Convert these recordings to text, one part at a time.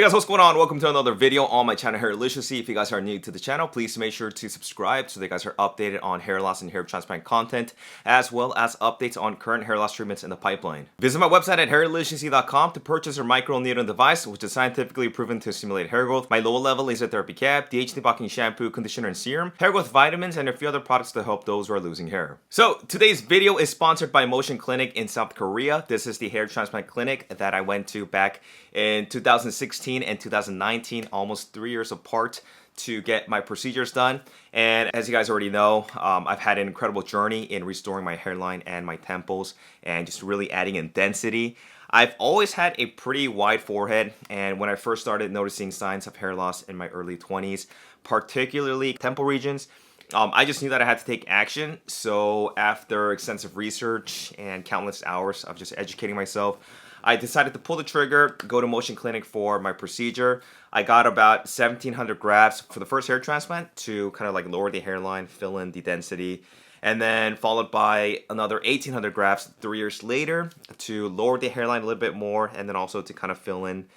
Hey guys, what's going on? Welcome to another video on my channel, Hairliciously. If you guys are new to the channel, please make sure to subscribe so that you guys are updated on hair loss and hair transplant content, as well as updates on current hair loss treatments in the pipeline. Visit my website at hairliciously.com to purchase your microneedling device, which is scientifically proven to stimulate hair growth, my low-level laser therapy cap, DHT blocking shampoo, conditioner, and serum, hair growth vitamins, and a few other products to help those who are losing hair. So today's video is sponsored by Motion Clinic in South Korea. This is the hair transplant clinic that I went to back in 2016 and 2019, almost 3 years apart, to get my procedures done. And as you guys already know, I've had an incredible journey in restoring my hairline and my temples and just really adding in density. I've always had a pretty wide forehead, and when I first started noticing signs of hair loss in my early 20s, particularly temple regions, I just knew that I had to take action. So after extensive research and countless hours of just educating myself, I decided to pull the trigger, go to Motion Clinic for my procedure. I got about 1,700 grafts for the first hair transplant to kind of like lower the hairline, fill in the density, and then followed by another 1,800 grafts 3 years later to lower the hairline a little bit more, and then also to kind of fill in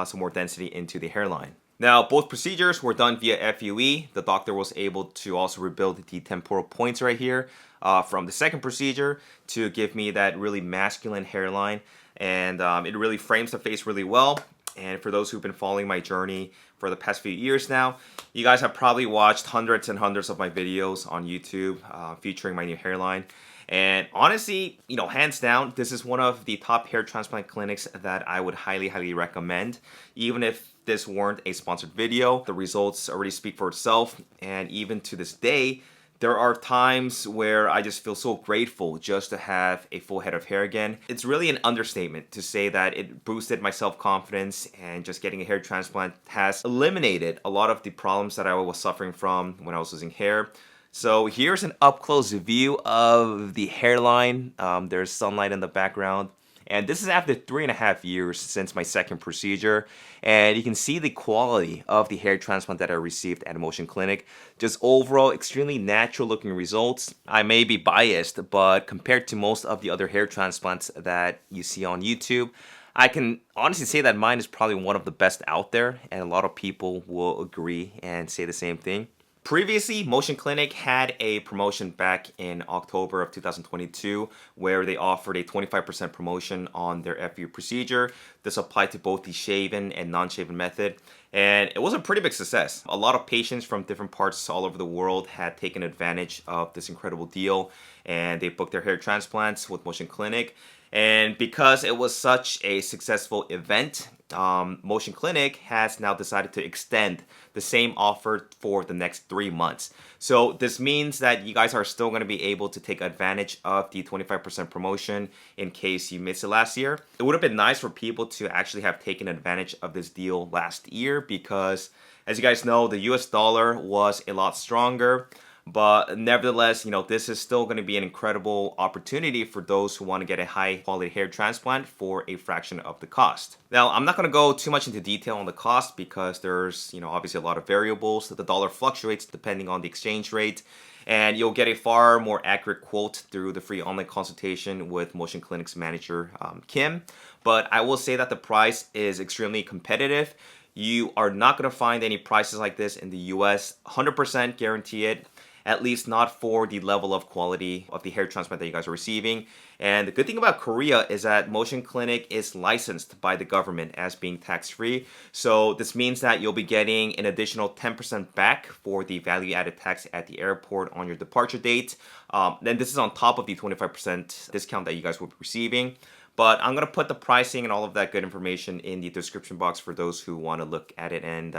some more density into the hairline. Now, both procedures were done via FUE. The doctor was able to also rebuild the temporal points right here from the second procedure to give me that really masculine hairline. And it really frames the face really well. And for those who've been following my journey for the past few years now, you guys have probably watched hundreds and hundreds of my videos on YouTube featuring my new hairline. And honestly, hands down, this is one of the top hair transplant clinics that I would highly recommend. Even if this weren't a sponsored video, the results already speak for itself. And even to this day, there are times where I just feel so grateful just to have a full head of hair again. It's really an understatement to say that it boosted my self-confidence, and just getting a hair transplant has eliminated a lot of the problems that I was suffering from when I was losing hair. So here's an up-close view of the hairline. There's sunlight in the background. And this is after 3.5 years since my second procedure. And you can see the quality of the hair transplant that I received at Motion Clinic. Just overall, extremely natural looking results. I may be biased, but compared to most of the other hair transplants that you see on YouTube, I can honestly say that mine is probably one of the best out there. And a lot of people will agree and say the same thing. Previously, Motion Clinic had a promotion back in October of 2022 where they offered a 25% promotion on their FU procedure. This applied to both the shaven and non-shaven method, and it was a pretty big success. A lot of patients from different parts all over the world had taken advantage of this incredible deal, and they booked their hair transplants with Motion Clinic. And because it was such a successful event, Motion Clinic has now decided to extend the same offer for the next 3 months. So this means that you guys are still going to be able to take advantage of the 25% promotion in case you missed it last year. It would have been nice for people to actually have taken advantage of this deal last year because, as you guys know, the US dollar was a lot stronger. But nevertheless, this is still going to be an incredible opportunity for those who want to get a high quality hair transplant for a fraction of the cost. Now, I'm not going to go too much into detail on the cost because there's, obviously a lot of variables. The dollar fluctuates depending on the exchange rate. And you'll get a far more accurate quote through the free online consultation with Motion Clinic's manager, Kim. But I will say that the price is extremely competitive. You are not going to find any prices like this in the US. 100% guarantee it. At least not for the level of quality of the hair transplant that you guys are receiving. And the good thing about Korea is that Motion Clinic is licensed by the government as being tax-free. So this means that you'll be getting an additional 10% back for the value-added tax at the airport on your departure date. Then this is on top of the 25% discount that you guys will be receiving. But I'm going to put the pricing and all of that good information in the description box for those who want to look at it and,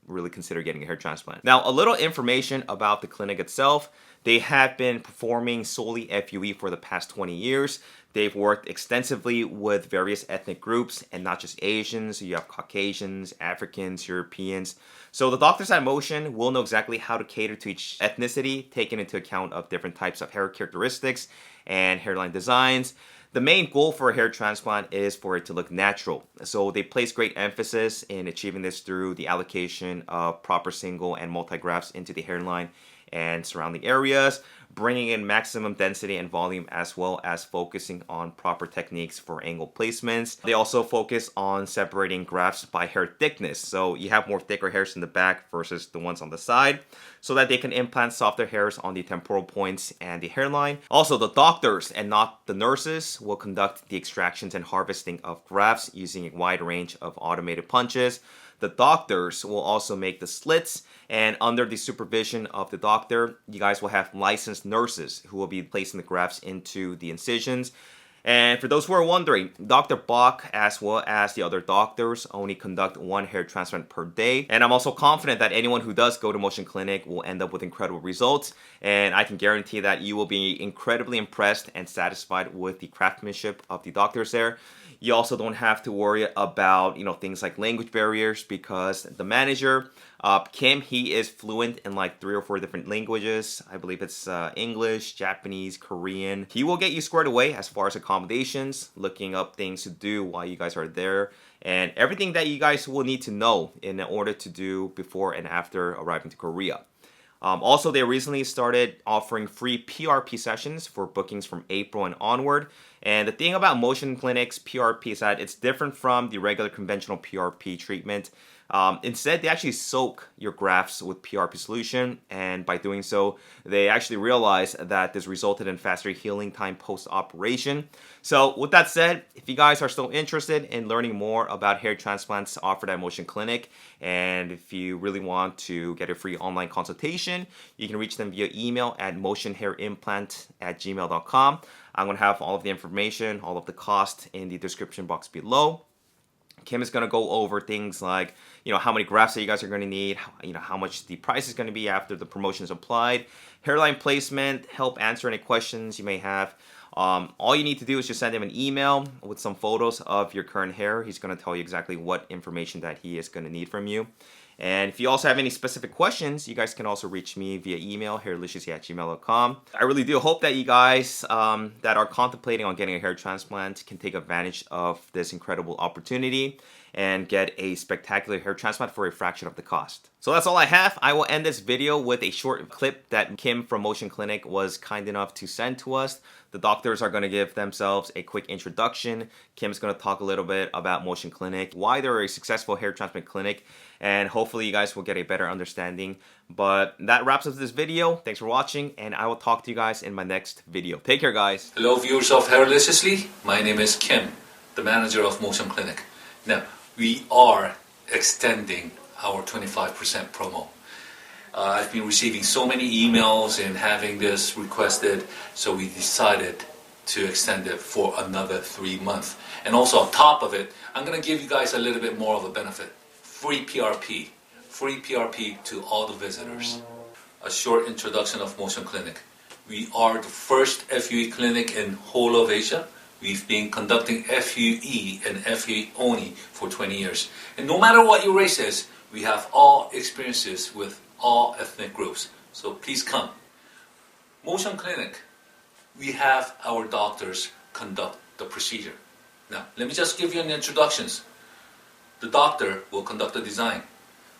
really consider getting a hair transplant. Now, a little information about the clinic itself. They have been performing solely FUE for the past 20 years. They've worked extensively with various ethnic groups and not just Asians. You have Caucasians, Africans, Europeans. So the doctors at Motion will know exactly how to cater to each ethnicity, taking into account of different types of hair characteristics and hairline designs. The main goal for a hair transplant is for it to look natural. So they place great emphasis in achieving this through the allocation of proper single and multi grafts into the hairline and surrounding areas, bringing in maximum density and volume, as well as focusing on proper techniques for angle placements. They also focus on separating grafts by hair thickness, so you have more thicker hairs in the back versus the ones on the side, so that they can implant softer hairs on the temporal points and the hairline. Also, the doctors and not the nurses will conduct the extractions and harvesting of grafts using a wide range of automated punches. The doctors will also make the slits, and under the supervision of the doctor, you guys will have licensed nurses who will be placing the grafts into the incisions. And for those who are wondering, Dr. Bach, as well as the other doctors, only conduct one hair transplant per day. And I'm also confident that anyone who does go to Motion Clinic will end up with incredible results. And I can guarantee that you will be incredibly impressed and satisfied with the craftsmanship of the doctors there. You also don't have to worry about, things like language barriers, because the manager, Kim, he is fluent in like 3 or 4 different languages. I believe it's English, Japanese, Korean. He will get you squared away as far as accommodations, looking up things to do while you guys are there, and everything that you guys will need to know in order to do before and after arriving to Korea. Also, they recently started offering free PRP sessions for bookings from April and onward. And the thing about Motion Clinic's PRP is that it's different from the regular conventional PRP treatment. Instead, they actually soak your grafts with PRP solution, and by doing so, they actually realized that this resulted in faster healing time post-operation. So with that said, if you guys are still interested in learning more about hair transplants offered at Motion Clinic, and if you really want to get a free online consultation, you can reach them via email at motionhairimplant@gmail.com. I'm going to have all of the information, all of the cost in the description box below. Kim is going to go over things like, how many grafts that you guys are going to need, how much the price is going to be after the promotion is applied, hairline placement, help answer any questions you may have. All you need to do is just send him an email with some photos of your current hair. He's going to tell you exactly what information that he is going to need from you. And if you also have any specific questions, you guys can also reach me via email, hairliciously@gmail.com. I really do hope that you guys that are contemplating on getting a hair transplant can take advantage of this incredible opportunity and get a spectacular hair transplant for a fraction of the cost. So that's all I have. I will end this video with a short clip that Kim from Motion Clinic was kind enough to send to us. The doctors are going to give themselves a quick introduction. Kim's going to talk a little bit about Motion Clinic, why they're a successful hair transplant clinic, and hopefully you guys will get a better understanding. But that wraps up this video. Thanks for watching, and I will talk to you guys in my next video. Take care, guys. Hello, viewers of Hairliciously. My name is Kim, the manager of Motion Clinic. Now, we are extending our 25% promo. I've been receiving so many emails and having this requested, so we decided to extend it for another 3 months. And also on top of it, I'm going to give you guys a little bit more of a benefit. Free PRP to all the visitors. A short introduction of Motion Clinic. We are the first FUE clinic in whole of Asia. We've been conducting FUE and FUE only for 20 years. And no matter what your race is, we have all experiences with all ethnic groups. So please come. Motion Clinic, we have our doctors conduct the procedure. Now, let me just give you an introductions. The doctor will conduct the design.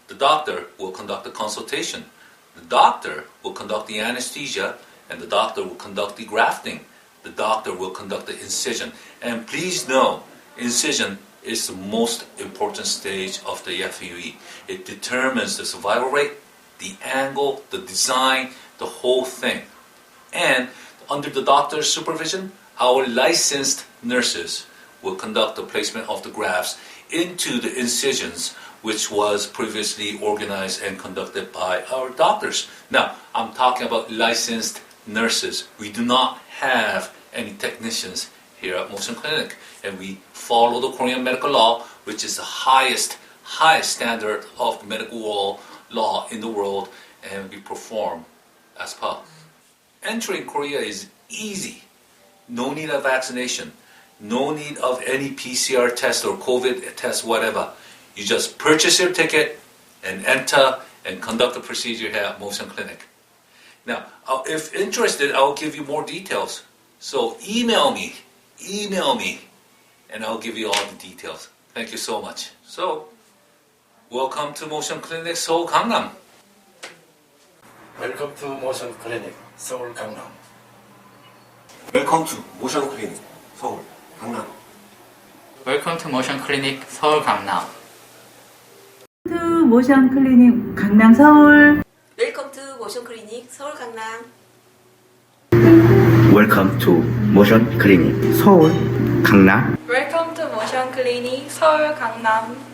The doctor will conduct the consultation. The doctor will conduct the anesthesia, and the doctor will conduct the grafting. The doctor will conduct the incision. And please know, incision is the most important stage of the FUE. It determines the survival rate, the angle, the design, the whole thing. And under the doctor's supervision, our licensed nurses will conduct the placement of the grafts into the incisions, which was previously organized and conducted by our doctors. Now, I'm talking about licensed nurses. We do not have any technicians here at Motion Clinic, and we follow the Korean medical law, which is the highest standard of medical law in the world, and we perform as per. Entering Korea is easy. No need of vaccination. No need of any PCR test or COVID test, whatever. You just purchase your ticket and enter and conduct the procedure here at Motion Clinic. Now, if interested, I'll give you more details. So email me, and I'll give you all the details. Thank you so much. So, welcome to Motion Clinic Seoul Gangnam. Welcome to Motion Clinic, 서울 강남. 웰컴 투 모션 클리닉 서울 강남. 웰컴 투 모션 클리닉 서울 강남. 투 모션 클리닉 강남 서울. 웰컴 투 모션 클리닉 서울 강남. 웰컴 투 모션 클리닉 서울 강남. 웰컴 투 모션 클리닉 서울 강남.